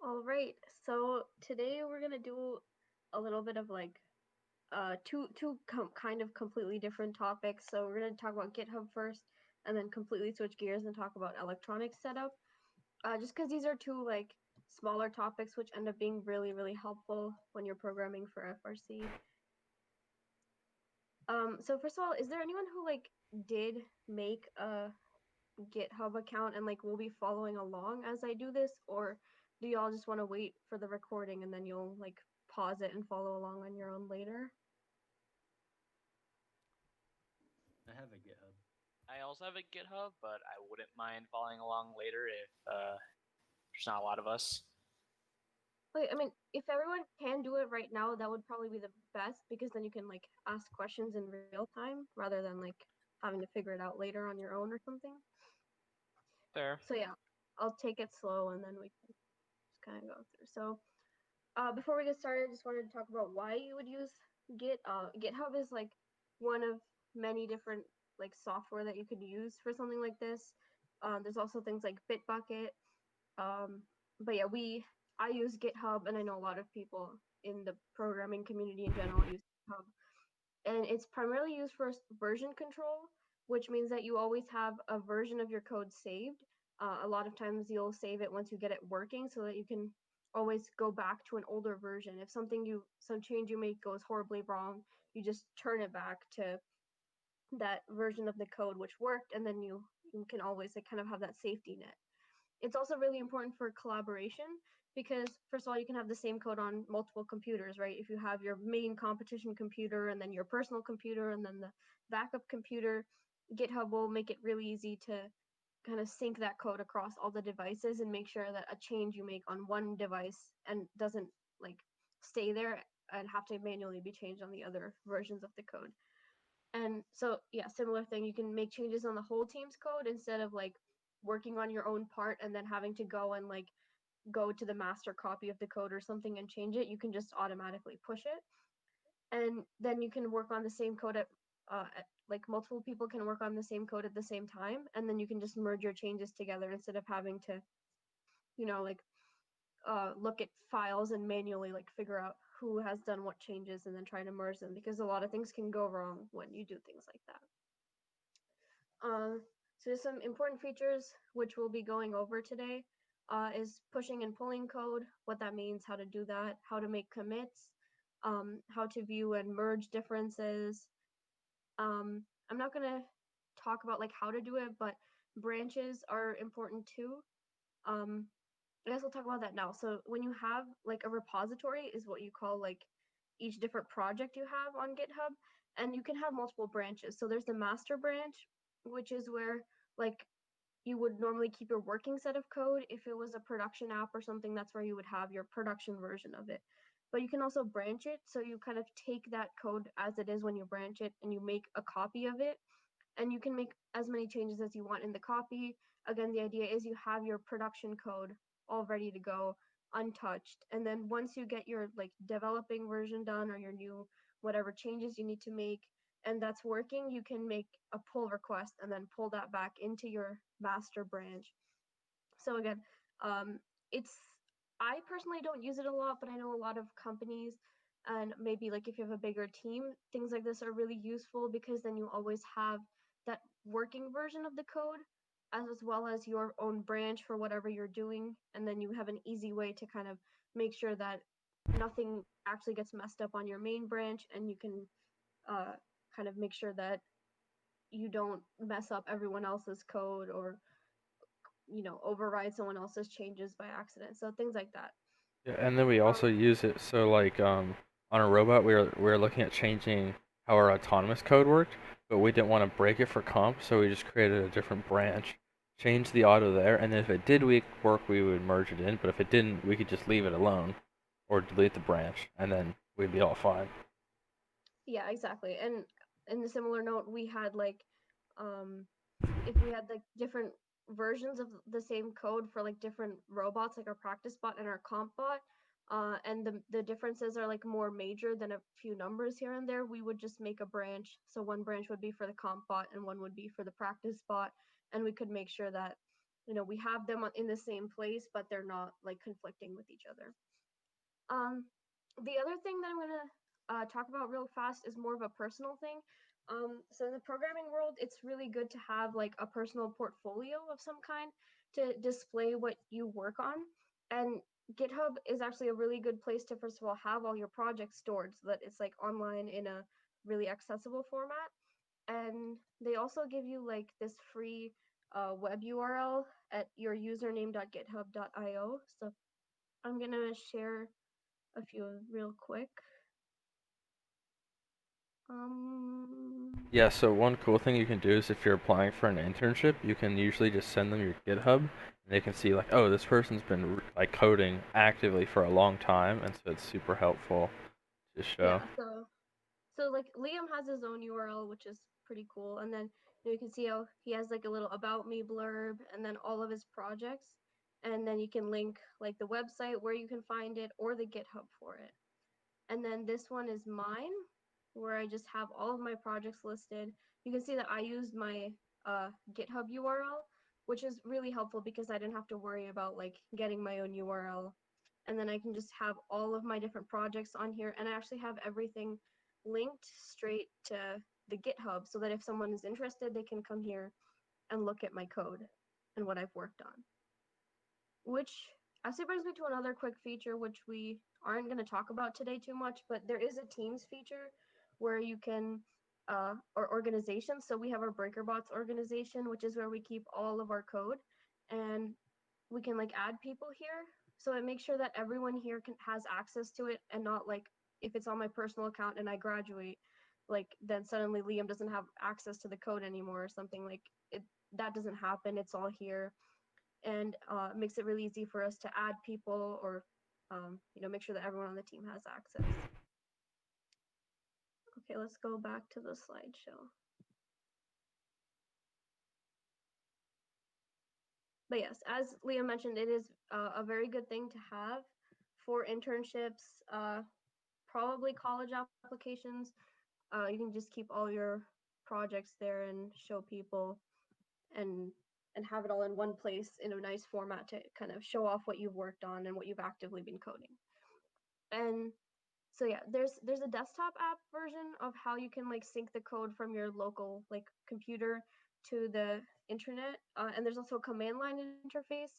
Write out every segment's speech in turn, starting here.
All right. So today we're gonna do a little bit of like kind of completely different topics. So we're gonna talk about GitHub first, and then completely switch gears and talk about electronic setup. Just because these are two like smaller topics which end up being really helpful when you're programming for FRC. So first of all, is there anyone who like did make a GitHub account and like will be following along as I do this, or do y'all just want to wait for the recording and then you'll like pause it and follow along on your own later? I have a GitHub. I also have a GitHub, but I wouldn't mind following along later if there's not a lot of us. Like, I mean, if everyone can do it right now, that would probably be the best because then you can like ask questions in real time rather than like having to figure it out later on your own or something. Fair. So yeah, I'll take it slow and then we can just kind of go through. So before we get started, I just wanted to talk about why you would use GitHub is like one of many different like software that you could use for something like this. There's also things like Bitbucket. Um, but yeah, I use GitHub, and I know a lot of people in the programming community in general use GitHub, and it's primarily used for version control, which means that you always have a version of your code saved. A lot of times you'll save it once you get it working so that you can always go back to an older version. If some change you make goes horribly wrong, you just turn it back to that version of the code which worked, and then you can always like kind of have that safety net. It's also really important for collaboration because first of all you can have the same code on multiple computers, right? If you have your main competition computer and then your personal computer and then the backup computer, GitHub will make it really easy to kind of sync that code across all the devices and make sure that a change you make on one device and doesn't like stay there and have to manually be changed on the other versions of the code. And so, yeah, similar thing. You can make changes on the whole team's code instead of like working on your own part and then having to go and like go to the master copy of the code or something and change it. You can just automatically push it. And then you can work on the same code at like multiple people can work on the same code at the same time. And then you can just merge your changes together instead of having to, like look at files and manually like figure out who has done what changes and then try to merge them because a lot of things can go wrong when you do things like that. So there's some important features which we'll be going over today. Is pushing and pulling code, what that means, how to do that, how to make commits, how to view and merge differences. I'm not gonna talk about like how to do it, but branches are important too. Um, I guess we'll talk about that now. So when you have like a repository is what you call like each different project you have on GitHub, and you can have multiple branches. So there's the master branch, which is where like you would normally keep your working set of code. If it was a production app or something, that's where you would have your production version of it. But you can also branch it. So you kind of take that code as it is when you branch it and you make a copy of it, and you can make as many changes as you want in the copy. Again, the idea is you have your production code all ready to go, untouched. And then once you get your like developing version done or your new whatever changes you need to make and that's working, you can make a pull request and then pull that back into your master branch. So again, it's I personally don't use it a lot, but I know a lot of companies and maybe like if you have a bigger team, things like this are really useful because then you always have that working version of the code as well as your own branch for whatever you're doing, and then you have an easy way to kind of make sure that nothing actually gets messed up on your main branch, and you can uh, kind of make sure that you don't mess up everyone else's code or override someone else's changes by accident. So things like that. Yeah, and then we Um, also use it so like on a robot we were looking at changing how our autonomous code worked, but we didn't want to break it for comp, so we just created a different branch, changed the auto there, and then if it did work, we would merge it in. But if it didn't, we could just leave it alone, or delete the branch, and then we'd be all fine. yeah, exactly. And in a similar note, we had like, um, if we had like different versions of the same code for like different robots, like our practice bot and our comp bot, and the differences are like more major than a few numbers here and there, we would just make a branch. So one branch would be for the comp bot and one would be for the practice bot, and we could make sure that we have them in the same place, but they're not like conflicting with each other. The other thing that I'm gonna talk about real fast is more of a personal thing. So in the programming world, it's really good to have like a personal portfolio of some kind to display what you work on. And GitHub is actually a really good place to, first of all, have all your projects stored so that it's like online in a really accessible format. And they also give you like this free web URL at your username.github.io. So I'm gonna share a few real quick. Yeah, so one cool thing you can do is if you're applying for an internship, you can usually just send them your GitHub, and they can see like, oh, this person's been like coding actively for a long time, and so it's super helpful to show. Yeah, so like Liam has his own URL, which is pretty cool, and then you can see how he has like a little about me blurb, and then all of his projects, and then you can link like the website where you can find it or the GitHub for it. And then this one is mine, where I just have all of my projects listed. You can see that I used my GitHub URL, which is really helpful because I didn't have to worry about like getting my own URL. And then I can just have all of my different projects on here, and I actually have everything linked straight to the GitHub so that if someone is interested, they can come here and look at my code and what I've worked on. Which actually brings me to another quick feature, which we aren't going to talk about today too much, but there is a Teams feature where you can, or organizations. So we have our BreakerBots organization, which is where we keep all of our code, and we can like add people here. So it makes sure that everyone here has access to it, and not like if it's on my personal account and I graduate, like then suddenly Liam doesn't have access to the code anymore or something. Like it, that doesn't happen. It's all here, and makes it really easy for us to add people or make sure that everyone on the team has access. Okay, let's go back to the slideshow. But yes, as Leah mentioned, it is a very good thing to have for internships, probably college applications. You can just keep all your projects there and show people, and have it all in one place in a nice format to kind of show off what you've worked on and what you've actively been coding. And so yeah, there's a desktop app version of how you can like sync the code from your local like computer to the internet, and there's also a command line interface.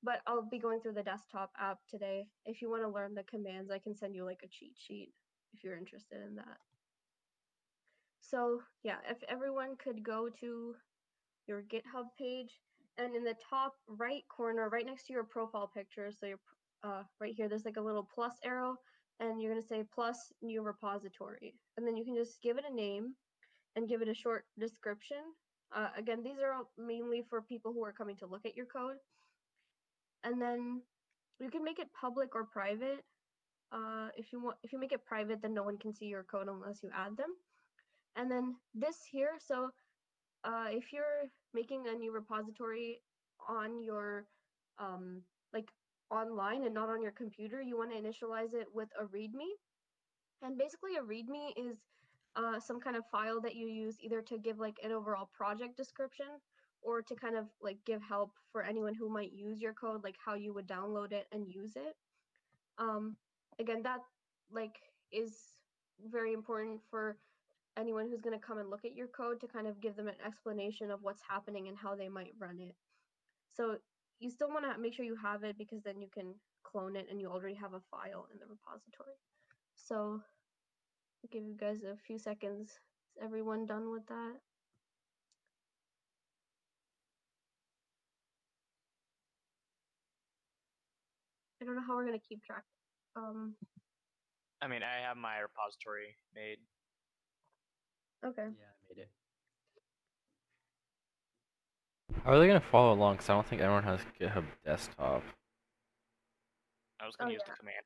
But I'll be going through the desktop app today. If you want to learn the commands, I can send you like a cheat sheet if you're interested in that. So yeah, if everyone could go to your GitHub page, and in the top right corner, right next to your profile picture, so you're right here, there's like a little plus arrow, and you're gonna say plus new repository, and then you can just give it a name and give it a short description. Again, these are all mainly for people who are coming to look at your code, and then you can make it public or private. If you make it private, then no one can see your code unless you add them. And then this here, so if you're making a new repository on your like online and not on your computer, you want to initialize it with a README. And basically a README is some kind of file that you use either to give like an overall project description, or to kind of like give help for anyone who might use your code, like how you would download it and use it. Again, that like is very important for anyone who's going to come and look at your code, to kind of give them an explanation of what's happening and how they might run it. So you still want to make sure you have it, because then you can clone it and you already have a file in the repository. So I'll give you guys a few seconds. Is everyone done with that? I don't know how we're going to keep track. I mean, I have my repository made. Okay. Yeah, I made it. How are they gonna follow along? Because I don't think everyone has GitHub desktop. I was going to use yeah. the command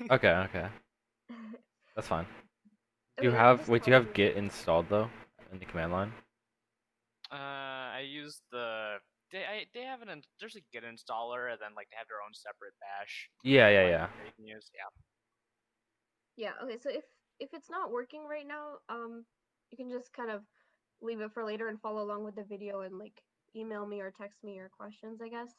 line. Okay, that's fine. Do you Okay, have just wait? Do you follow have me. Git installed though in the command line? I used the they have there's a Git installer, and then like they have their own separate bash Yeah. that you can use. Yeah. Yeah, okay, so if it's not working right now, you can just kind of leave it for later and follow along with the video, and like email me or text me your questions, I guess.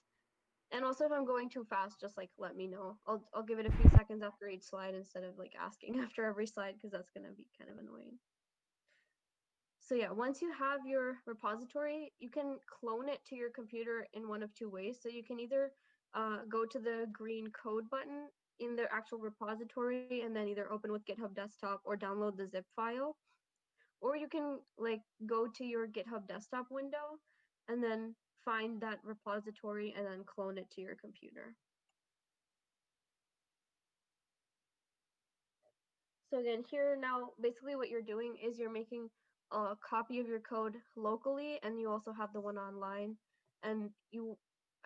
And also, if I'm going too fast, just like let me know. I'll give it a few seconds after each slide instead of like asking after every slide, because that's gonna be kind of annoying. So yeah, once you have your repository, you can clone it to your computer in one of two ways. So you can either go to the green code button in the actual repository and then either open with GitHub Desktop or download the zip file. Or you can like go to your GitHub Desktop window and then find that repository and then clone it to your computer. So again, here now, basically what you're doing is you're making a copy of your code locally, and you also have the one online. And you,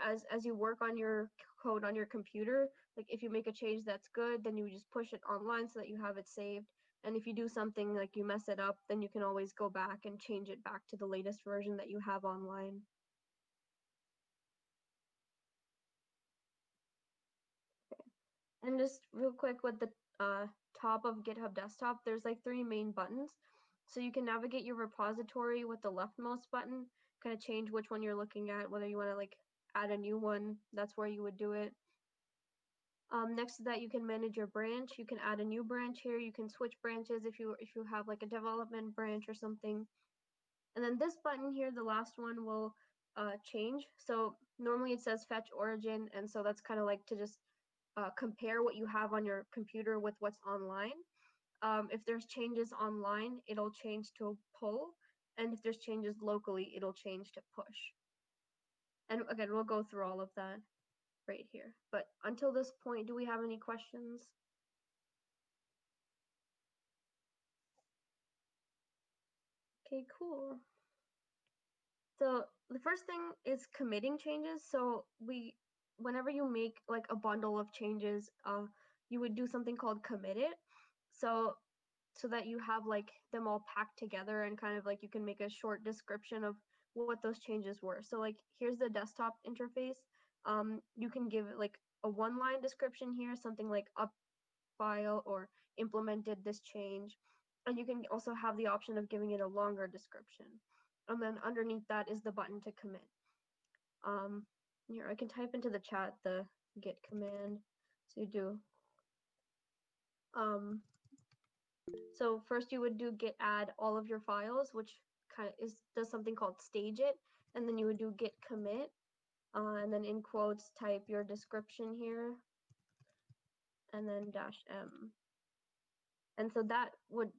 as you work on your code on your computer, like if you make a change that's good, then you just push it online so that you have it saved. And if you do something like you mess it up, then you can always go back and change it back to the latest version that you have online. And just real quick with the top of GitHub Desktop, there's like 3 main buttons. So you can navigate your repository with the leftmost button, kind of change which one you're looking at, whether you want to like add a new one, that's where you would do it. Next to that, you can manage your branch. You can add a new branch here. You can switch branches if you have like a development branch or something. And then this button here, the last one, will change. So normally it says fetch origin, and so that's kind of like to just compare what you have on your computer with what's online. If there's changes online, it'll change to pull, and if there's changes locally, it'll change to push. And again, we'll go through all of that right here. But until this point, do we have any questions? Okay, cool. So the first thing is committing changes. So whenever you make like a bundle of changes, you would do something called commit it. So that you have like them all packed together and kind of like you can make a short description of what those changes were. So like here's the desktop interface. You can give it like a 1-line description here, something like updated this file or implemented this change. And you can also have the option of giving it a longer description. And then underneath that is the button to commit. Here I can type into the chat the git command. So you do so first you would do git add all of your files, which kind of does something called stage it, and then you would do git commit, and then in quotes type your description here, and then -m. And so that would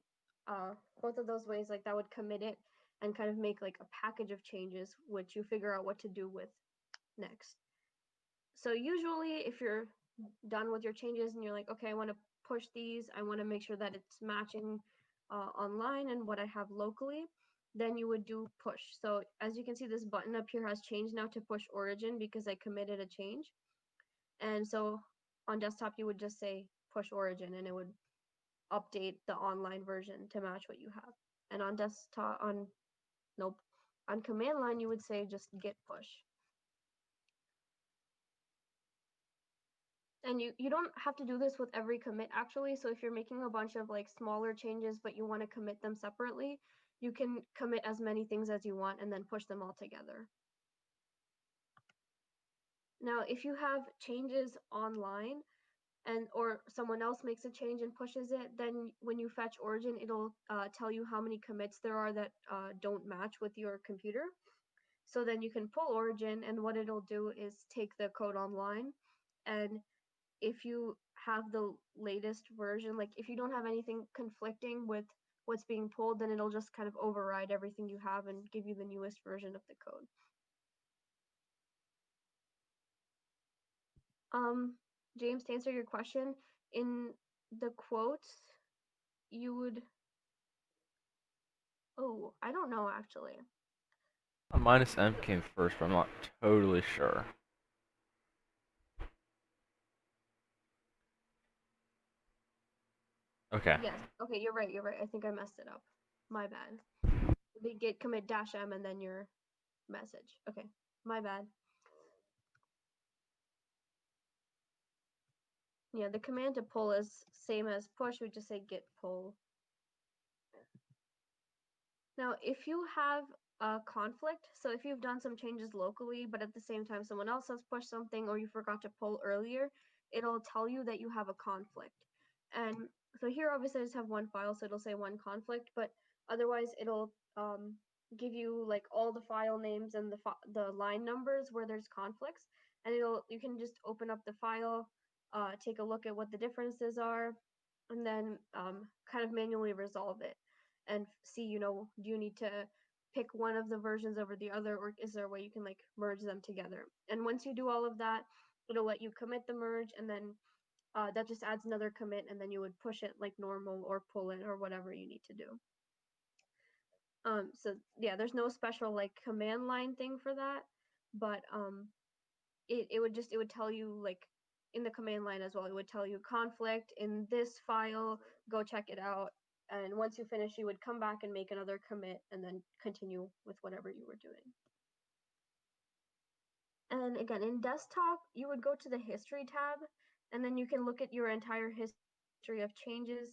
both of those ways, like that would commit it and kind of make like a package of changes which you figure out what to do with next. So usually if you're done with your changes and you're like, okay, I want to push these, I want to make sure that it's matching online and what I have locally, then you would do push. So as you can see, this button up here has changed now to push origin because I committed a change. And so on desktop, you would just say push origin and it would update the online version to match what you have. And on desktop, on command line, you would say just git push. And you don't have to do this with every commit actually. So if you're making a bunch of like smaller changes, but you want to commit them separately, you can commit as many things as you want and then push them all together. Now, if you have changes online and or someone else makes a change and pushes it, then when you fetch origin, it'll tell you how many commits there are that don't match with your computer. So then you can pull origin, and what it'll do is take the code online, and if you have the latest version, like if you don't have anything conflicting with what's being pulled, then it'll just kind of override everything you have and give you the newest version of the code. James, to answer your question, in the quotes, you would, oh, I don't know actually. -m came first, but I'm not totally sure. Okay. Yes, okay, you're right, I think I messed it up. My bad. They git commit -m and then your message. Okay, my bad. Yeah, the command to pull is same as push, we just say git pull. Now, if you have a conflict. So if you've done some changes locally, but at the same time someone else has pushed something or you forgot to pull earlier, it'll tell you that you have a conflict. And so here obviously I just have one file, so it'll say one conflict, but otherwise it'll give you like all the file names and the line numbers where there's conflicts, and you can just open up the file, take a look at what the differences are, and then kind of manually resolve it and see, do you need to pick one of the versions over the other, or is there a way you can like merge them together? And once you do all of that, it'll let you commit the merge, and then that just adds another commit, and then you would push it like normal or pull it or whatever you need to do. So yeah, there's no special like command line thing for that, but it would tell you like in the command line as well. It would tell you conflict in this file, go check it out. And once you finish, you would come back and make another commit and then continue with whatever you were doing. And again, in desktop, you would go to the history tab, and then you can look at your entire history of changes.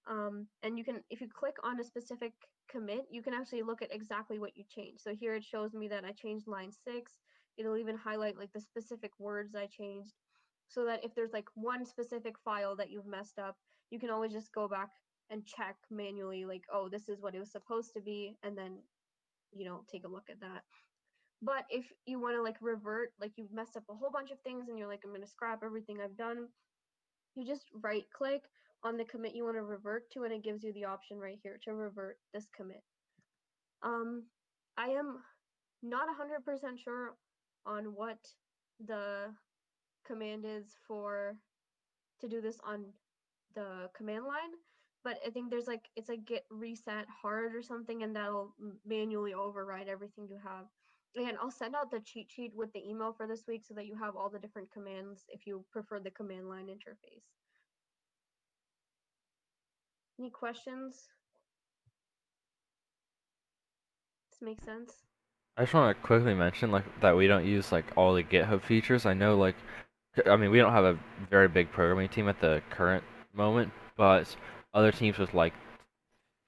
And you can, if you click on a specific commit, you can actually look at exactly what you changed. So here it shows me that I changed line 6. It'll even highlight like the specific words I changed, so that if there's like one specific file that you've messed up, you can always just go back and check manually, like, oh, this is what it was supposed to be, and then take a look at that. But if you want to like revert, like you've messed up a whole bunch of things and you're like, I'm going to scrap everything I've done, you just right click on the commit you want to revert to, and it gives you the option right here to revert this commit. I am not 100% sure on what the command is for to do this on the command line, but I think there's like, it's like git reset hard or something, and that'll manually override everything you have. Again, I'll send out the cheat sheet with the email for this week so that you have all the different commands if you prefer the command line interface. Any questions? This makes sense? I just want to quickly mention like that we don't use like all the GitHub features. I know like I mean we don't have a very big programming team at the current moment, but other teams with like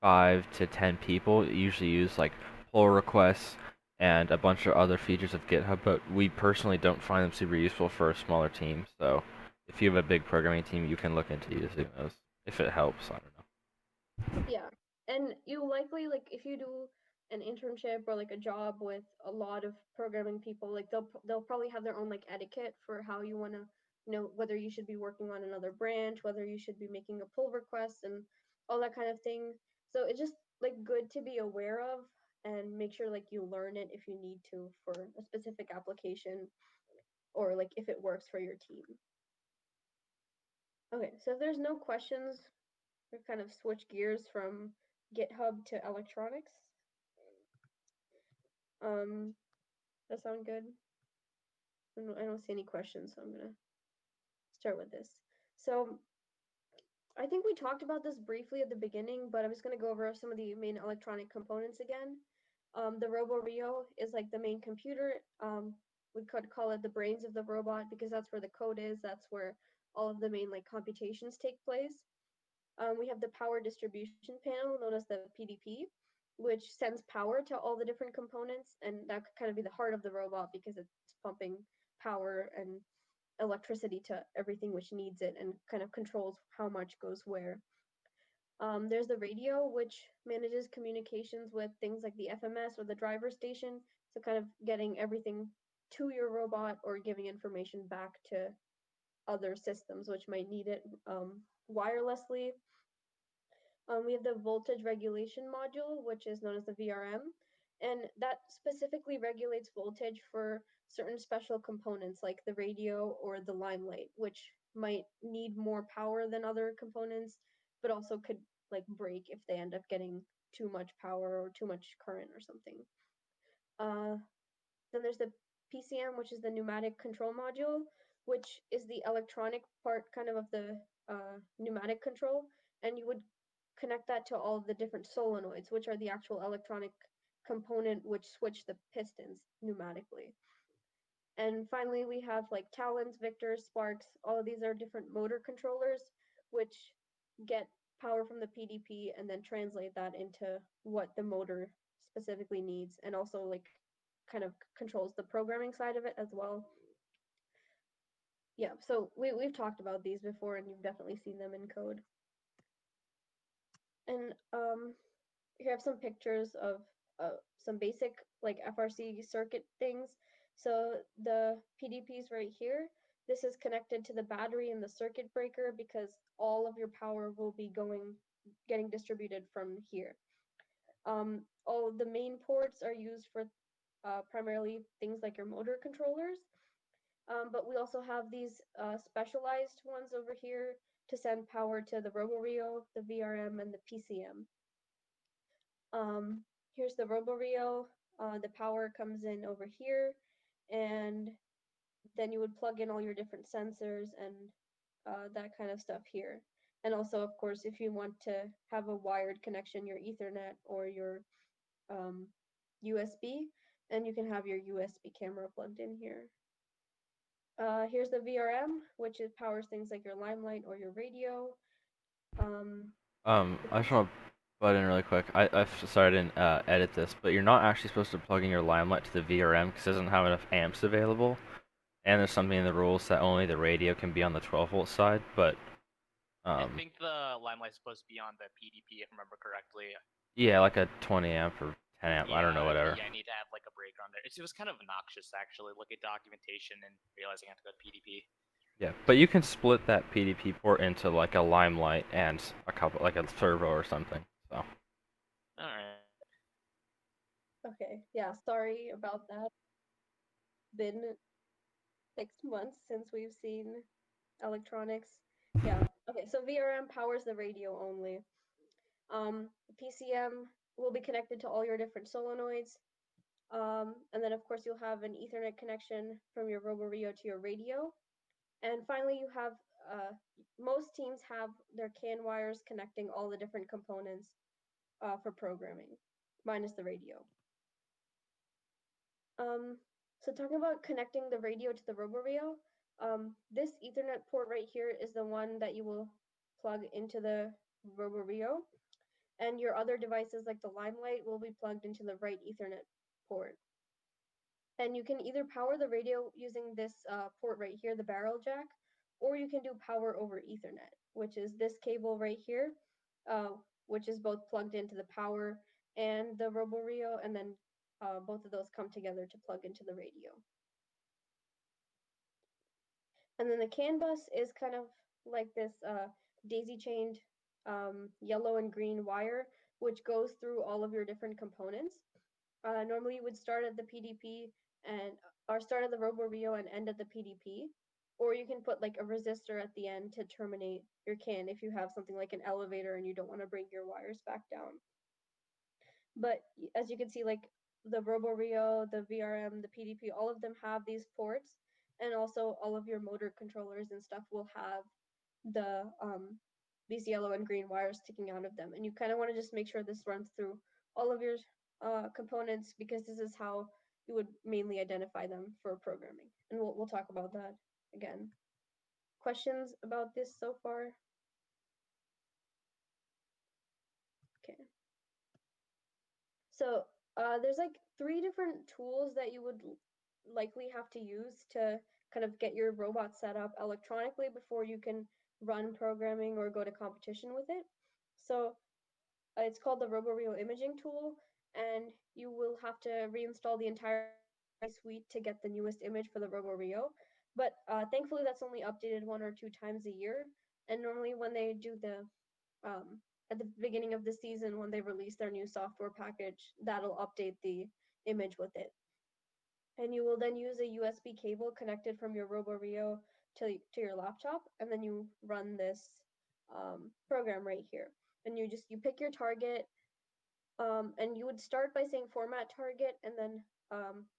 5 to 10 people usually use like pull requests and a bunch of other features of GitHub, but we personally don't find them super useful for a smaller team. So if you have a big programming team, you can look into using those if it helps. I don't know. Yeah, and you likely, like, if you do an internship or like a job with a lot of programming people, like they'll probably have their own like etiquette for how you want to, whether you should be working on another branch, whether you should be making a pull request and all that kind of thing. So it's just like good to be aware of and make sure like you learn it if you need to for a specific application, or like if it works for your team. Okay, so if there's no questions, we kind of switch gears from GitHub to electronics. That sound good? I don't see any questions, so I'm gonna start with this. So I think we talked about this briefly at the beginning, but I'm just gonna go over some of the main electronic components again. The RoboRio is like the main computer. We could call it the brains of the robot because that's where the code is. That's where all of the main like computations take place. We have the power distribution panel known as the PDP, which sends power to all the different components, and that could kind of be the heart of the robot because it's pumping power and electricity to everything which needs it and kind of controls how much goes where. There's the radio, which manages communications with things like the FMS or the driver station, so kind of getting everything to your robot or giving information back to other systems which might need it wirelessly. We have the voltage regulation module, which is known as the VRM, and that specifically regulates voltage for certain special components like the radio or the limelight, which might need more power than other components, but also could like break if they end up getting too much power or too much current or something. Then there's the PCM, which is the pneumatic control module, which is the electronic part kind of the pneumatic control, and you would connect that to all of the different solenoids, which are the actual electronic component which switch the pistons pneumatically. And finally, we have like talons, victors, sparks. All of these are different motor controllers, which get power from the PDP and then translate that into what the motor specifically needs, and also like kind of controls the programming side of it as well. Yeah, so we've talked about these before, and you've definitely seen them in code. And here I have some pictures of some basic like FRC circuit things. So the PDP's right here. This is connected to the battery and the circuit breaker because all of your power will be getting distributed from here. All the main ports are used for primarily things like your motor controllers. But we also have these specialized ones over here to send power to the RoboRio, the VRM, and the PCM. Here's the RoboRio. The power comes in over here, and then you would plug in all your different sensors and that kind of stuff here. And also, of course, if you want to have a wired connection, your Ethernet or your USB, and you can have your USB camera plugged in here. Here's the VRM, which powers things like your Limelight or your radio. I just want to butt in really quick. Sorry I didn't edit this, but you're not actually supposed to plug in your Limelight to the VRM because it doesn't have enough amps available. And there's something in the rules that only the radio can be on the 12-volt side, but I think the Limelight's supposed to be on the PDP, if I remember correctly. yeah, like a 20 amp or 10 amp, I don't know, whatever. Yeah, I need to have like a breaker on there. It was kind of obnoxious actually. Look at documentation and realizing I have to go to PDP. Yeah, but you can split that PDP port into like a Limelight and a couple, like a servo or something. So. All right. Okay, yeah, sorry about that. Been 6 months since we've seen electronics. Yeah. Okay, so VRM powers the radio only. The PCM will be connected to all your different solenoids. And then of course you'll have an Ethernet connection from your RoboRio to your radio. And finally you have most teams have their CAN wires connecting all the different components for programming, minus the radio. So talking about connecting the radio to the RoboRio, this Ethernet port right here is the one that you will plug into the RoboRio, and your other devices like the Limelight will be plugged into the right Ethernet port. And you can either power the radio using this port right here, the barrel jack, or you can do power over Ethernet, which is this cable right here, which is both plugged into the power and the RoboRio, and then both of those come together to plug into the radio. And then the CAN bus is kind of like this daisy-chained yellow and green wire, which goes through all of your different components. Normally you would start at the PDP or start at the RoboRio and end at the PDP, or you can put like a resistor at the end to terminate your CAN if you have something like an elevator and you don't want to bring your wires back down. But as you can see, like the RoboRio, the VRM, the PDP, all of them have these ports, and also all of your motor controllers and stuff will have these yellow and green wires sticking out of them. And you kind of want to just make sure this runs through all of your components because this is how you would mainly identify them for programming. And we'll talk about that again. Questions about this so far? Okay. So there's like 3 different tools that you would likely have to use to kind of get your robot set up electronically before you can run programming or go to competition with it. So it's called the RoboRio imaging tool, and you will have to reinstall the entire suite to get the newest image for the RoboRio. But thankfully, that's only updated 1 or 2 times a year. And normally, when they do the at the beginning of the season, when they release their new software package, that'll update the image with it. And you will then use a USB cable connected from your RoboRio to your laptop, and then you run this program right here. And you pick your target, and you would start by saying format target and then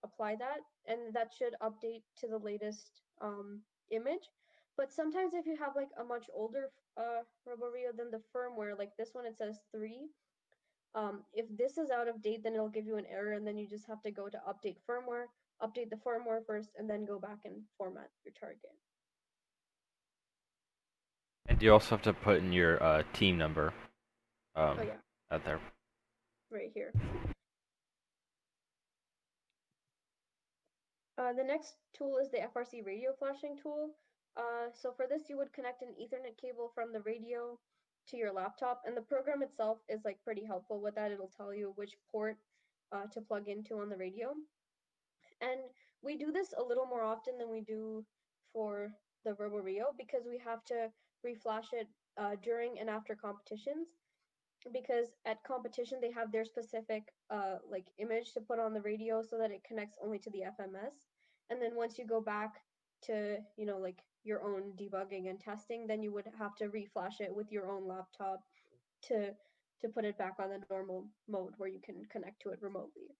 apply that, and that should update to the latest image. But sometimes if you have like a much older RoboRio than the firmware, like this one, it says 3. If this is out of date, then it'll give you an error, and then you just have to go to update firmware, update the firmware first, and then go back and format your target. And you also have to put in your team number Oh yeah, out there. right here. The next tool is the FRC radio flashing tool. So for this, you would connect an Ethernet cable from the radio to your laptop, and the program itself is like pretty helpful with that. It'll tell you which port to plug into on the radio. And we do this a little more often than we do for the RoboRio because we have to reflash it during and after competitions. Because at competition they have their specific like image to put on the radio so that it connects only to the FMS. And then once you go back to, you know, like your own debugging and testing, then you would have to reflash it with your own laptop to put it back on the normal mode where you can connect to it remotely.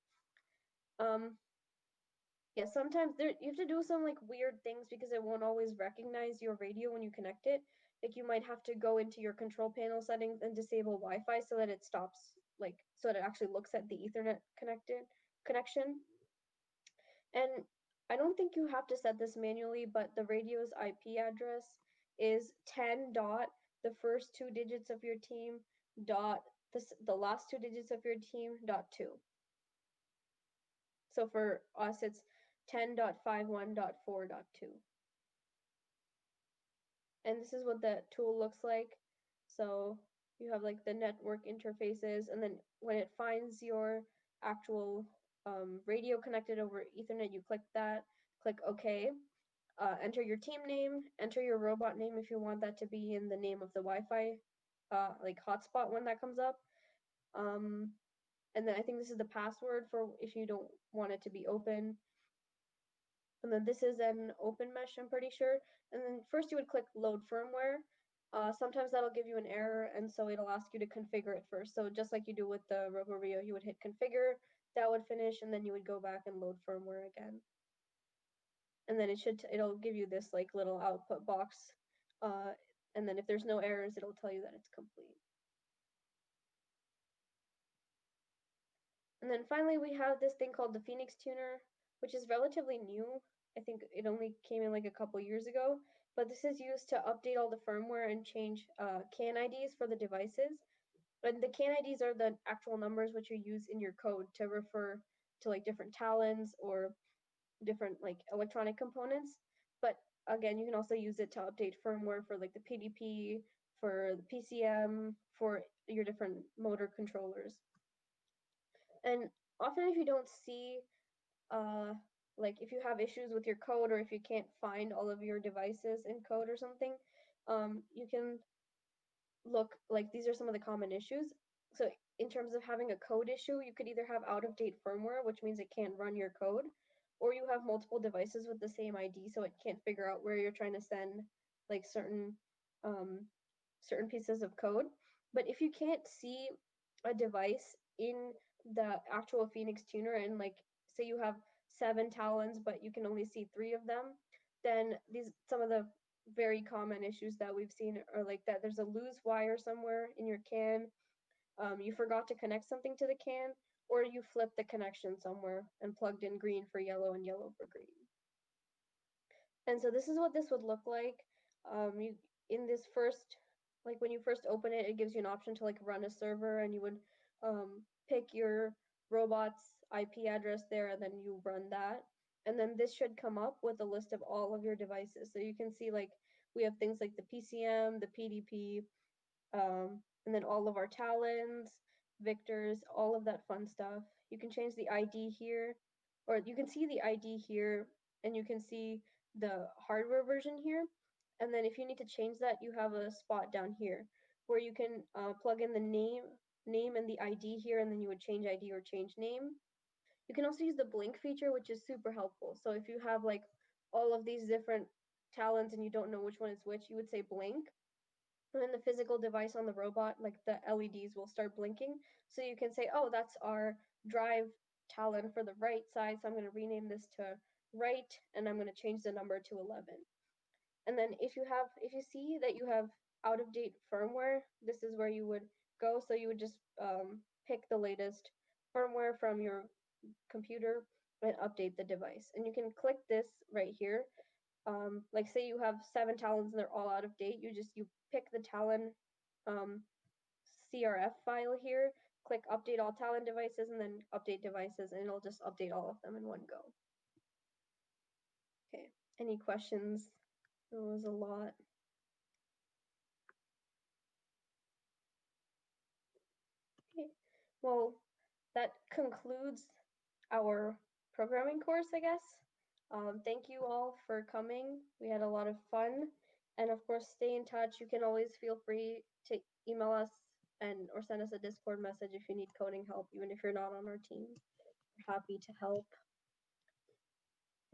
Yeah, sometimes there you have to do some like weird things because it won't always recognize your radio when you connect it. Like you might have to go into your control panel settings and disable Wi-Fi so that it stops, like so that it actually looks at the Ethernet connection. And I don't think you have to set this manually, but the radio's IP address is 10 dot the first two digits of your team dot the last two digits of your team dot 2. So for us, it's 10.51.4.2. And this is what the tool looks like. So you have like the network interfaces, and then when it finds your actual radio connected over Ethernet, you click that, click OK, enter your team name, enter your robot name if you want that to be in the name of the Wi-Fi like hotspot when that comes up. And then I think this is the password for if you don't want it to be open. And then this is an open mesh, I'm pretty sure. And then first you would click load firmware. Sometimes that'll give you an error, and so it'll ask you to configure it first. So just like you do with the RoboRio, you would hit configure, that would finish, and then you would go back and load firmware again. And then it'll give you this like little output box. And then if there's no errors, it'll tell you that it's complete. And then finally, we have this thing called the Phoenix Tuner, which is relatively new. I think it only came in like a couple years ago, but this is used to update all the firmware and change CAN IDs for the devices. And the CAN IDs are the actual numbers which you use in your code to refer to like different talons or different like electronic components. But again, you can also use it to update firmware for like the PDP, for the PCM, for your different motor controllers. And often if you don't see like if you have issues with your code or if you can't find all of your devices in code or something, you can look like these are some of the common issues. So in terms of having a code issue, you could either have out of date firmware, which means it can't run your code, or you have multiple devices with the same ID, so it can't figure out where you're trying to send like certain pieces of code. But if you can't see a device in the actual Phoenix tuner, and like say you have 7 talons but you can only see 3 of them, then some of the very common issues that we've seen are like that there's a loose wire somewhere in your CAN, you forgot to connect something to the CAN, or you flipped the connection somewhere and plugged in green for yellow and yellow for green. And so this is what this would look like. You in this first, like when you first open it, it gives you an option to like run a server, and you would pick your robot's IP address there, and then you run that. And then this should come up with a list of all of your devices. So you can see like we have things like the PCM, the PDP, and then all of our talons, Victors, all of that fun stuff. You can change the ID here, or you can see the ID here, and you can see the hardware version here. And then if you need to change that, you have a spot down here where you can plug in the name and the ID here, and then you would change ID or change name. You can also use the blink feature, which is super helpful. So if you have like all of these different talons and you don't know which one is which, you would say blink. And then the physical device on the robot, like the LEDs will start blinking. So you can say, oh, that's our drive talon for the right side. So I'm going to rename this to right, and I'm going to change the number to 11. And then if you see that you have out of date firmware, this is where you would go. So you would just pick the latest firmware from your computer and update the device. And you can click this right here. Like say you have 7 talons and they're all out of date, you pick the talon CRF file here, click update all talon devices, and then update devices, and it'll just update all of them in one go. any questions? It was a lot. Okay. Well, that concludes our programming course, I guess. Thank you all for coming. We had a lot of fun. And of course, stay in touch. You can always feel free to email us or send us a Discord message if you need coding help, even if you're not on our team. We're happy to help.